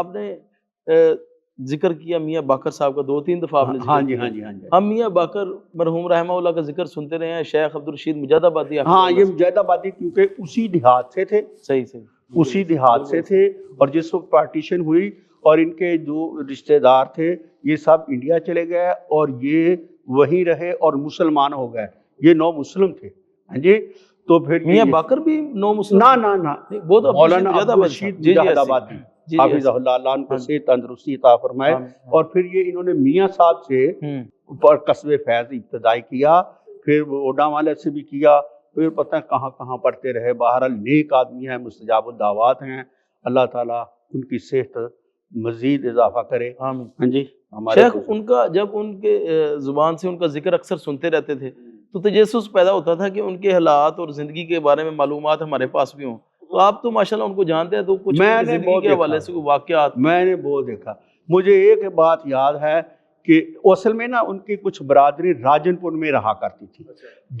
آپ نے ذکر کیا میاں باقر صاحب کا 2-3 دفعہ آپ نے ذکر ہاں جی کیا۔ ہاں جی ہاں جی ہم میاں باقر مرحوم رحمہ اللہ کا ذکر سنتے رہے ہیں، شیخ عبدالرشید مجاہد آبادی حفظہ ہاں، اللہ یہ سے۔ مجاہد آبادی کیونکہ اسی دیہات سے تھے، صحیح اسی دیہات سے تھے، اور جس وقت پارٹیشن ہوئی اور ان کے جو رشتہ دار تھے یہ سب انڈیا چلے گئے اور یہ وہیں رہے اور مسلمان ہو گئے، یہ 9 مسلم تھے۔ ہاں جی، تو پھر میاں باقر بھی 9 مسلم نہ تھے؟ نہ نہ نہیں، وہ تو مولانا مجاہد آبادی عبدالرشید صاحب۔ جی مجاہد ایسی۔ آبادی جی حافظ ایسی۔ اللہ ان کو ہاں صحت تندرستی عطا فرمائے، اور پھر یہ انہوں نے میاں صاحب سے پر قصب فیض ابتدائی کیا، پھر وہ اوڈا والے سے بھی کیا، پھر پتہ ہے کہاں کہاں پڑھتے رہے۔ بہرحال نیک آدمی ہیں، مستجاب الدعوات ہیں، اللہ تعالیٰ ان کی صحت مزید اضافہ کرے۔ آمین۔ ہاں جی، ہمارے شیخ ان کا جب ان کے زبان سے ان کا ذکر اکثر سنتے رہتے تھے تو تجسس پیدا ہوتا تھا کہ ان کے حالات اور زندگی کے بارے میں معلومات ہمارے پاس بھی ہوں، تو آپ تو ماشاءاللہ ان کو جانتے ہیں، تو کچھ ان میں کی نے زندگی بہت کے حوالے سے کوئی واقعات۔ میں نے بہت دیکھا، مجھے ایک بات یاد ہے کہ اصل میں نا ان کی کچھ برادری راجن پور میں رہا کرتی تھی۔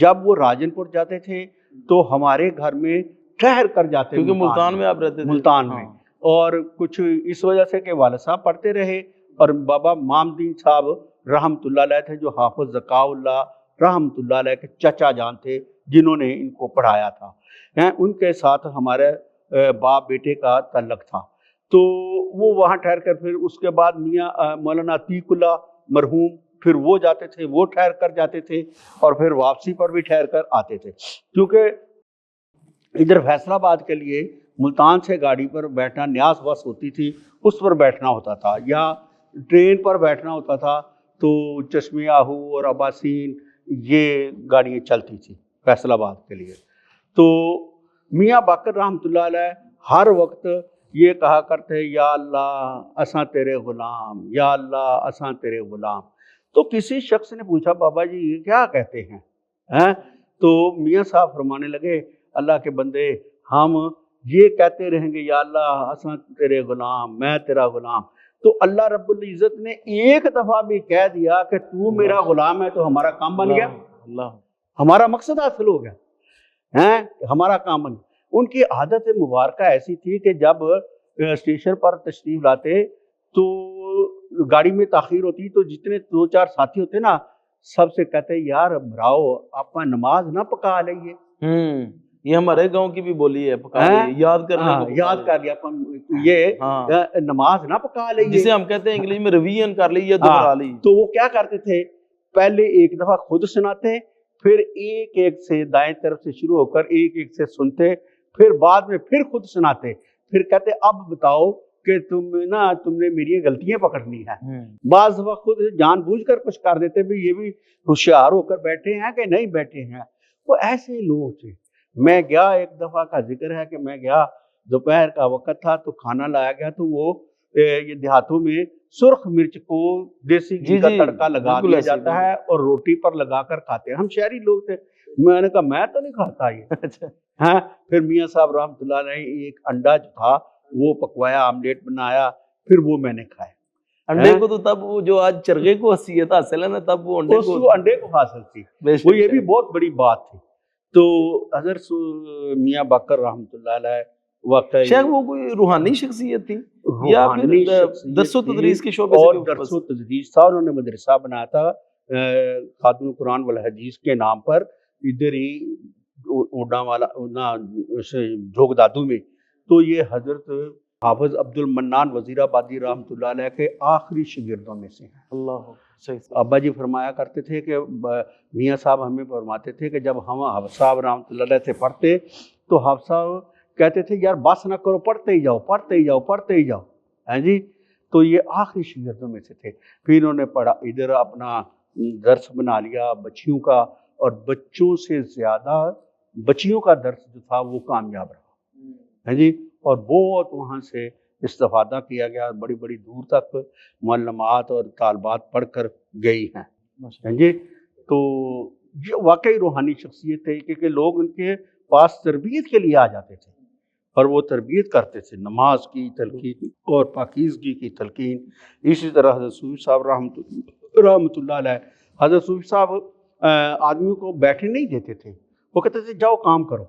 جب وہ راجن پور جاتے تھے تو ہمارے گھر میں ٹھہر کر جاتے، کیونکہ ملتان میں آپ رہتے تھے۔ ملتان میں، اور کچھ اس وجہ سے کہ والد صاحب پڑھتے رہے، اور بابا مامدین صاحب رحمۃ اللہ علیہ تھے جو حافظ ذکاء اللہ رحمۃ اللہ علیہ کے چچا جان تھے، جنہوں نے ان کو پڑھایا تھا۔ ان کے ساتھ ہمارے باپ بیٹے کا تعلق تھا، تو وہ وہاں ٹھہر کر پھر اس کے بعد میاں مولانا عتیق اللہ مرحوم، پھر وہ جاتے تھے، وہ ٹھہر کر جاتے تھے، اور پھر واپسی پر بھی ٹھہر کر آتے تھے، کیونکہ ادھر فیصل آباد کے لیے ملتان سے گاڑی پر بیٹھنا، نیاز بس ہوتی تھی، اس پر بیٹھنا ہوتا تھا، یا ٹرین پر بیٹھنا ہوتا تھا، تو چشمے آہو اور عباسین یہ گاڑیاں چلتی تھی فیصل آباد کے لیے۔ تو میاں باقر رحمۃ اللہ علیہ ہر وقت یہ کہا کرتے، یا اللہ اساں تیرے غلام، یا اللہ اساں تیرے غلام۔ تو کسی شخص نے پوچھا، بابا جی یہ کیا کہتے ہیں؟ تو میاں صاحب فرمانے لگے، اللہ کے بندے ہم یہ کہتے رہیں گے، یا اللہ اساں تیرے غلام، میں تیرا غلام، تو اللہ رب العزت نے ایک دفعہ بھی کہہ دیا کہ تو میرا غلام ہے، تو ہمارا کام بن گیا، ہمارا مقصد حاصل ہو گیا، ہمارا کام بن گیا۔ ان کی عادت مبارکہ ایسی تھی کہ جب اسٹیشن پر تشریف لاتے تو گاڑی میں تاخیر ہوتی تو جتنے 2-4 ساتھی ہوتے نا، سب سے کہتے، یار بھراؤ آپ نماز نہ پکا لئیے۔ یہ ہمارے گاؤں کی بھی بولی ہے، پکا لیے، یاد کرنے کو یاد کر لیا، یہ نماز نہ پکا لئیے، جسے ہم کہتے ہیں انگلش میں ریویژن کر لی یا دوہرا لی۔ تو وہ کیا کرتے تھے، پہلے ایک دفعہ خود سناتے، پھر ایک ایک سے دائیں طرف سے شروع ہو کر ایک ایک سے سنتے، پھر بعد میں پھر خود سناتے، پھر کہتے اب بتاؤ کہ تم نے میری غلطیاں پکڑنی ہے۔ بعض وقت خود جان بوجھ کر کچھ کر دیتے بھی، یہ بھی ہوشیار ہو کر بیٹھے ہیں کہ نہیں بیٹھے ہیں۔ وہ ایسے لوگ تھے۔ میں گیا، ایک دفعہ کا ذکر ہے کہ میں گیا، دوپہر کا وقت تھا تو کھانا لایا گیا، تو وہ یہ دیہاتوں میں سرخ مرچ کو دیسی گھی کا تڑکا لگا دیا جاتا ہے اور روٹی پر لگا کر کھاتے ہیں۔ ہم شہری لوگ تھے، میں نے کہا میں تو نہیں کھاتا یہ۔ پھر میاں صاحب رحمۃ اللہ علیہ ایک انڈا جو تھا وہ پکوایا، آملیٹ بنایا، پھر وہ میں نے کھایا۔ انڈے کو تو تب وہ جو آج چرغے کو حیثیت حاصل ہے نا، تب وہ انڈے کو حاصل تھی، وہ یہ بھی بہت بڑی بات تھی۔ تو حضرت میاں باقر رحمۃ اللہ علیہ واقعی شیخ وہ کوئی روحانی شخصیت تھی یا پھر درس و تدریس کے شعبے سے؟ اور درس و تدریس تھا، انہوں نے مدرسہ بنایا تھا خادم القرآن والحدیث کے نام پر، ادھر ہی اوڈا والا جھوک دادو میں۔ تو یہ حضرت حافظ عبد المنان وزیر آبادی رحمۃ اللہ علیہ کے آخری شاگردوں میں سے ہیں۔ اللہ ابا جی فرمایا کرتے تھے کہ میاں صاحب ہمیں فرماتے تھے کہ جب ہم حافظ صاحب رحمۃ اللہ علیہ سے پڑھتے تو حافظ صاحب کہتے تھے، یار بس نہ کرو، پڑھتے ہی جاؤ، پڑھتے ہی جاؤ، پڑھتے ہی جاؤ۔ ہاں جی، تو یہ آخری شاگردوں میں سے تھے۔ پھر انہوں نے پڑھا، ادھر اپنا درس بنا لیا بچیوں کا، اور بچوں سے زیادہ بچیوں کا درس جو تھا وہ کامیاب رہا۔ ہاں جی، اور بہت وہاں سے استفادہ کیا گیا، بڑی بڑی دور تک معلمات اور طالبات پڑھ کر گئی ہیں۔ ہاں جی، تو یہ واقعی روحانی شخصیت ہے، کیونکہ لوگ ان کے پاس تربیت کے لیے آ جاتے تھے اور وہ تربیت کرتے تھے، نماز کی تلقین اور پاکیزگی کی تلقین۔ اسی طرح حضرت صوفی صاحب رحمۃ اللہ علیہ، حضرت صوفی صاحب آدمیوں کو بیٹھنے نہیں دیتے تھے، وہ کہتے تھے جاؤ کام کرو،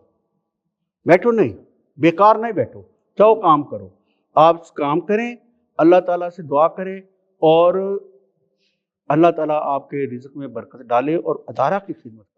بیٹھو نہیں، بیکار نہیں بیٹھو، جاؤ کام کرو، آپ کام کریں اللہ تعالیٰ سے دعا کریں اور اللہ تعالیٰ آپ کے رزق میں برکت ڈالے اور ادارہ کی خدمت کریں۔